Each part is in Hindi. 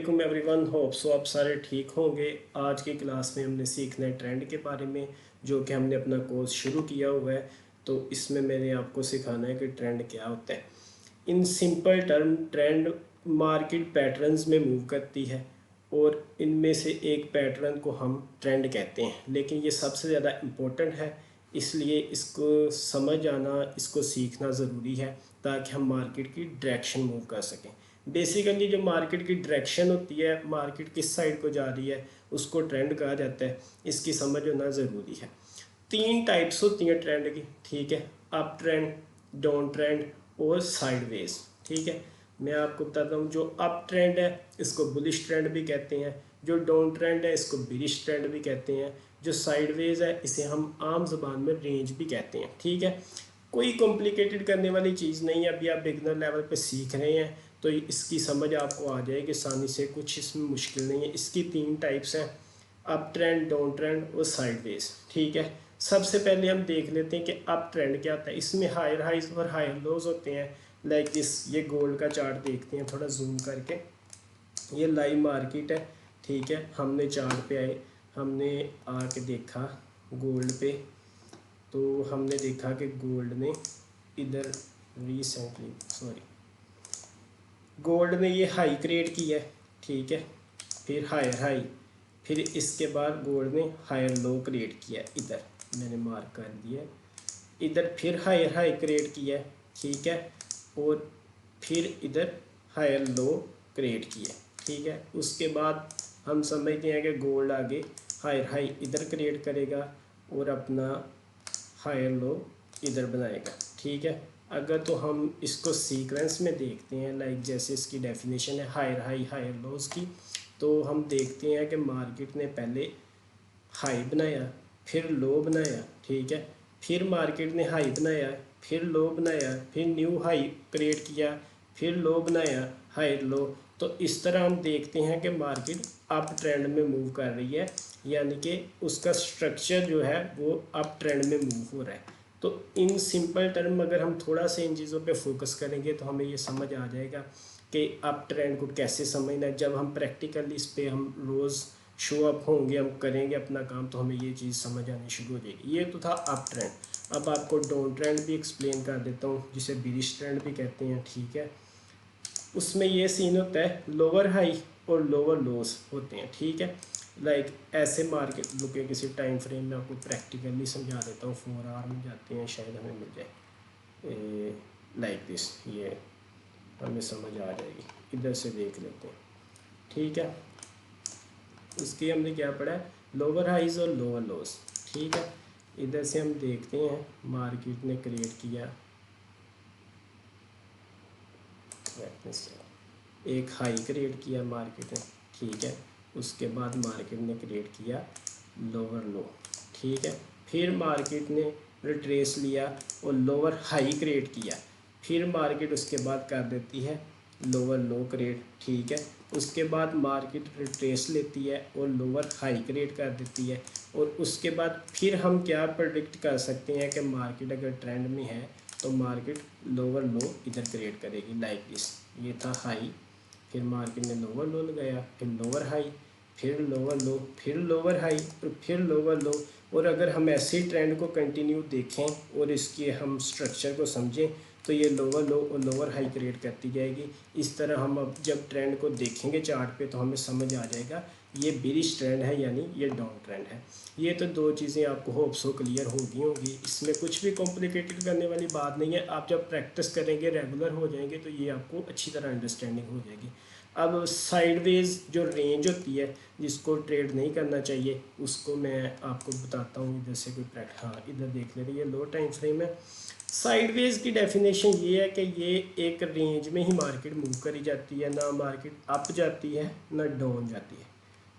वालेकुम एवरीवन, होप सो आप सारे ठीक होंगे। आज की क्लास में हमने सीखना है ट्रेंड के बारे में, जो कि हमने अपना कोर्स शुरू किया हुआ है। तो इसमें मैंने आपको सिखाना है कि ट्रेंड क्या होता है। In simple term, trend market patterns में मूव करती है और इनमें से एक पैटर्न को हम ट्रेंड कहते हैं, लेकिन ये सबसे ज़्यादा इम्पोर्टेंट है, इसलिए इसको समझ आना, इसको सीखना ज़रूरी है ताकि हम मार्केट की डायरेक्शन मूव कर सकें। बेसिकली जो मार्केट की डायरेक्शन होती है, मार्केट किस साइड को जा रही है, उसको ट्रेंड कहा जाता है। इसकी समझ होना ज़रूरी है। तीन टाइप्स होती हैं ट्रेंड की, ठीक है। अप ट्रेंड, डाउन ट्रेंड और साइडवेज, ठीक है। मैं आपको बताता हूँ, जो अप ट्रेंड है इसको बुलिश ट्रेंड भी कहते हैं, जो डाउन ट्रेंड है इसको बिरिश ट्रेंड भी कहते हैं, जो साइडवेज है इसे हम आम ज़बान में रेंज भी कहते हैं, ठीक है। कोई कॉम्प्लिकेटेड करने वाली चीज़ नहीं है। अभी आप बिगनर लेवल पे सीख रहे हैं तो इसकी समझ आपको आ जाएगी आसानी से, कुछ इसमें मुश्किल नहीं है। इसकी तीन टाइप्स हैं, अप ट्रेंड, डाउन ट्रेंड और साइडवेज, ठीक है। सबसे पहले हम देख लेते हैं कि अप ट्रेंड क्या होता है। इसमें हायर हाइज और हायर लोज होते हैं, लाइक दिस। ये गोल्ड का चार्ट देखते हैं थोड़ा जूम करके। ये लाइव मार्केट है, ठीक है। हमने चार्ट पे आए, हमने आके देखा गोल्ड पे, तो हमने देखा कि गोल्ड ने इधर रिसेंटली, सॉरी, गोल्ड ने ये हाई क्रिएट की है, ठीक है। फिर हायर हाई, फिर इसके बाद गोल्ड ने हायर लो क्रिएट किया, इधर मैंने मार्क कर दिया। इधर फिर हायर हाई क्रिएट किया, ठीक है। और फिर इधर हायर लो क्रिएट किया, ठीक है। उसके बाद हम समझते हैं कि गोल्ड आगे हायर हाई इधर क्रिएट करेगा और अपना हायर लो इधर बनाएगा, ठीक है। अगर तो हम इसको सीक्वेंस में देखते हैं, लाइक जैसे इसकी डेफिनेशन है हायर हाई हायर लोज की, तो हम देखते हैं कि मार्केट ने पहले हाई बनाया, फिर लो बनाया, ठीक है। फिर मार्केट ने हाई बनाया, फिर लो बनाया, फिर न्यू हाई क्रिएट किया, फिर लो बनाया, हायर लो। तो इस तरह हम देखते हैं कि मार्केट अप ट्रेंड में मूव कर रही है, यानी कि उसका स्ट्रक्चर जो है वो अप ट्रेंड में मूव हो रहा है। तो इन सिंपल टर्म अगर हम थोड़ा सा इन चीज़ों पे फोकस करेंगे तो हमें ये समझ आ जाएगा कि अप ट्रेंड को कैसे समझना है। जब हम प्रैक्टिकली इस पर हम रोज़ शो अप होंगे, हम करेंगे अपना काम, तो हमें ये चीज़ समझ आनी शुरू हो जाएगी। ये तो था अप ट्रेंड। अब आपको डाउन ट्रेंड भी एक्सप्लेन कर देता हूँ, जिसे बिरिश ट्रेंड भी कहते हैं, ठीक है। उसमें ये सीन होता है, लोअर हाई और लोअर लोस होते हैं, ठीक है। लाइक ऐसे मार्केट रुके, किसी टाइम फ्रेम में आपको प्रैक्टिकली समझा देता हूँ। 4 आवर में जाते हैं, शायद हमें मिल जाए, लाइक दिस। ये हमें समझ आ जाएगी, इधर से देख लेते हैं, ठीक है। उसकी हमने क्या पढ़ा है, लोअर हाइज और लोअर लोस, ठीक है। इधर से हम देखते हैं मार्केट ने क्रिएट किया एक हाई क्रिएट किया मार्केट ने, ठीक है। उसके बाद मार्केट ने क्रिएट किया लोअर लो, ठीक है। फिर मार्केट ने रिट्रेस लिया और लोअर हाई क्रिएट किया, फिर मार्केट उसके बाद कर देती है लोअर लो क्रिएट, ठीक है। उसके बाद मार्केट रिट्रेस लेती है और लोअर हाई क्रिएट कर देती है, और उसके बाद फिर हम क्या प्रेडिक्ट कर सकते हैं कि मार्केट अगर ट्रेंड में है तो मार्केट लोअर लो इधर क्रिएट करेगी, लाइक दिस। ये था हाई, फिर मार्केट ने लोअर लो लगाया, फिर लोअर हाई, फिर लोअर लो, फिर लोअर हाई और फिर लोअर लो। और अगर हम ऐसे ही ट्रेंड को कंटिन्यू देखें और इसके हम स्ट्रक्चर को समझें तो ये लोअर लो और लोअर हाई क्रिएट करती जाएगी। इस तरह हम अब जब ट्रेंड को देखेंगे चार्ट पे तो हमें समझ आ जाएगा ये बिरिश ट्रेंड है, यानी ये डाउन ट्रेंड है। ये तो दो चीज़ें आपको होप सो क्लियर होगी। इसमें कुछ भी कॉम्प्लिकेटेड करने वाली बात नहीं है। आप जब प्रैक्टिस करेंगे, रेगुलर हो जाएंगे, तो ये आपको अच्छी तरह अंडरस्टैंडिंग हो जाएगी। अब साइडवेज जो रेंज होती है, जिसको ट्रेड नहीं करना चाहिए, उसको मैं आपको बताता हूँ। इधर से कोई हाँ, इधर देख ले रही है, लो टाइम फ्रेम है। साइडवेज की डेफिनेशन ये है कि ये एक रेंज में ही मार्केट मूव करी जाती है, ना मार्केट अप जाती है ना डाउन जाती है,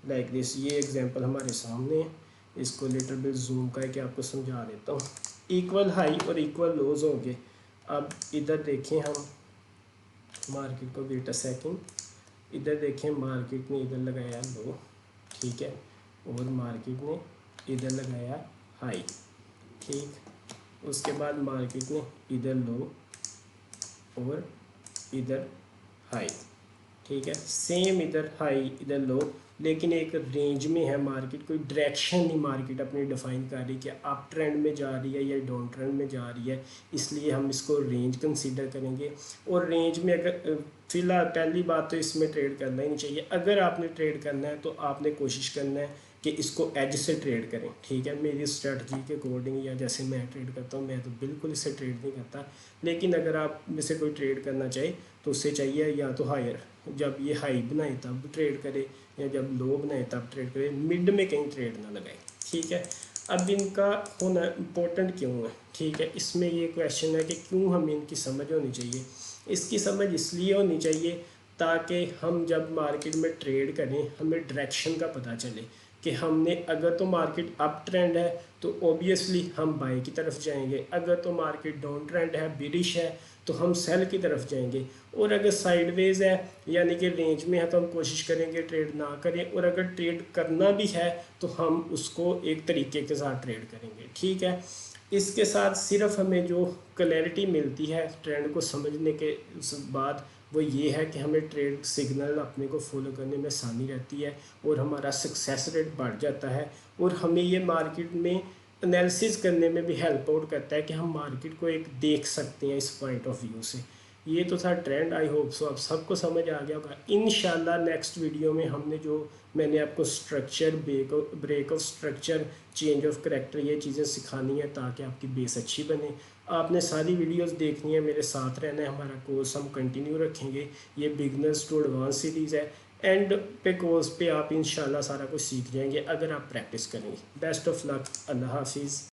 लाइक दिस। ये एग्जांपल हमारे सामने है, इसको लिटिल बिट जूम करके आपको समझा देता हूँ। इक्वल हाई और इक्वल लोज होंगे। अब इधर देखें हम मार्केट को, वेट अ सेकंड। इधर देखें मार्केट ने इधर लगाया लो, ठीक है, और मार्केट ने इधर लगाया हाई, ठीक। उसके बाद मार्केट ने इधर लो और इधर हाई, ठीक है, सेम इधर हाई इधर लो, लेकिन एक रेंज में है मार्केट, कोई डायरेक्शन नहीं मार्केट अपनी डिफाइन कर रही कि अप ट्रेंड में जा रही है या डाउन ट्रेंड में जा रही है, इसलिए हम इसको रेंज कंसीडर करेंगे। और रेंज में अगर फ़िलहाल पहली बात तो इसमें ट्रेड करना ही नहीं चाहिए। अगर आपने ट्रेड करना है तो आपने कोशिश करना है कि इसको एज से ट्रेड करें, ठीक है, मेरी स्ट्रेटजी के अकॉर्डिंग या जैसे मैं ट्रेड करता हूँ, मैं तो बिल्कुल इससे ट्रेड नहीं करता। लेकिन अगर आप में से कोई ट्रेड करना चाहे तो उससे चाहिए या तो हायर, जब ये हाई बनाए तब ट्रेड करे, या जब लो बनाए तब ट्रेड करे, मिड में कहीं ट्रेड ना लगाए, ठीक है। अब इनका होना इम्पोर्टेंट क्यों है, ठीक है, इसमें ये क्वेश्चन है कि क्यों हमें इनकी समझ होनी चाहिए। इसकी समझ इसलिए होनी चाहिए ताकि हम जब मार्केट में ट्रेड करें हमें डायरेक्शन का पता चले कि हमने, अगर तो मार्केट अप ट्रेंड है तो ओबियसली हम बाय की तरफ जाएंगे, अगर तो मार्केट डाउन ट्रेंड है बिरिश है तो हम सेल की तरफ जाएंगे, और अगर साइडवेज है यानी कि रेंज में है तो हम कोशिश करेंगे ट्रेड ना करें, और अगर ट्रेड करना भी है तो हम उसको एक तरीके के साथ ट्रेड करेंगे, ठीक है। इसके साथ सिर्फ हमें जो क्लैरिटी मिलती है ट्रेंड को समझने के बाद वो ये है कि हमें ट्रेड सिग्नल अपने को फॉलो करने में आसानी रहती है और हमारा सक्सेस रेट बढ़ जाता है, और हमें ये मार्केट में एनालिसिस करने में भी हेल्प आउट करता है कि हम मार्केट को एक देख सकते हैं इस पॉइंट ऑफ व्यू से। ये तो था ट्रेंड, आई होप सो आप सबको समझ आ गया होगा। इंशाल्लाह नेक्स्ट वीडियो में हमने जो मैंने आपको structure, break of structure, change of character, ये चीज़ें सिखानी है ताकि आपकी बेस अच्छी बने। आपने सारी वीडियोस देखनी है, मेरे साथ रहना है, हमारा कोर्स हम कंटिन्यू रखेंगे। ये बिगनर्स टू एडवांस सीरीज़ है, एंड पे कोर्स पे आप इंशाल्लाह सारा कुछ सीख जाएंगे अगर आप प्रैक्टिस करेंगे। बेस्ट ऑफ लक, अल्लाह हाफिज़।